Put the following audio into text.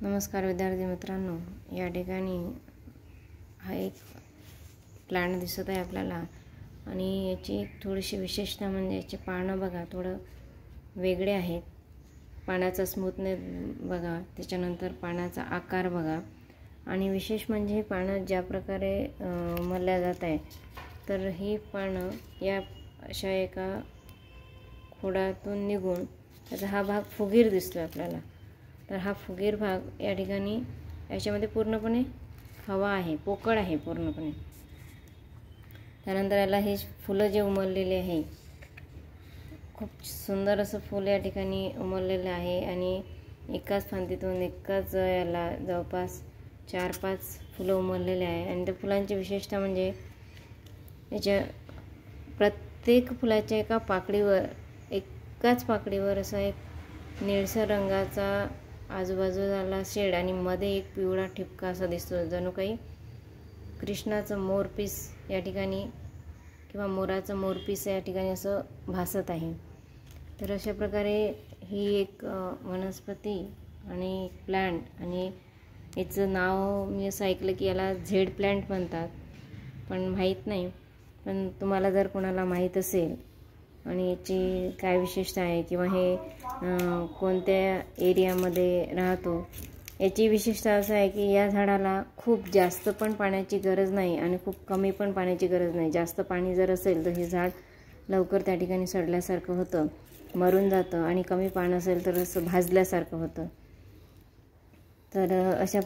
नमस्कार विद्यार्थी मित्रांनो, या ठिकाणी हा एक प्लांट दिसत आहे आपल्याला आणि याची एक थोडीशी विशेषता म्हणजे याचे पानं बघा थोडं वेगळे आहेत। पानाचा स्मूथनेस बघा, त्याच्यानंतर पानाचा आकार बघा आणि विशेष म्हणजे पानं ज्या प्रकारे मळल्या जात आहे तर ही पानं या अशा एका खोडातून निघून त्याचा हा भाग फुगीर दिसतो आपल्याला। तर हा फुगीर भाग या ठिकाणी याच्यामध्ये पूर्णपणे हवा आहे, पोकळ आहे पूर्णपणे। त्यानंतर याला हे फुलं जे उमललेले आहे, खूप सुंदर असं फूल या ठिकाणी उमललेलं आहे आणि एकाच फांदीतून एकाच याला जवळपास 4-5 फुलं उमललेले आहे। आणि त्या फुलांची विशेषता म्हणजे याच्या प्रत्येक फुलाच्या एकाच पाकळीवर असा एक निळसर रंगाचा आजूबाजूला शेड आणि मध्ये एक पिवळा ठिपका असा दिसतो, जणू काही कृष्णाचं मोरपीस या ठिकाणी किंवा मोराचं मोरपीस या ठिकाणी असं भासत आहे। तर अशा प्रकारे ही एक वनस्पती आणि प्लांट, आणि याचं नाव मी असं ऐकलं की याला झेड प्लांट म्हणतात, पण माहीत नाही। पण तुम्हाला जर कोणाला माहीत असेल आणि याची काय विशेषता आहे किंवा हे कोणत्या एरियामध्ये राहतो, याची विशेषता असं आहे की या झाडाला खूप जास्त पण पाण्याची गरज नाही आणि खूप कमी पण पाण्याची गरज नाही। जास्त पाणी जर असेल तर हे झाड लवकर त्या ठिकाणी सडल्यासारखं होतं, मरून जातं, आणि कमी पाणी असेल तर असं भाजल्यासारखं होतं। तर अशा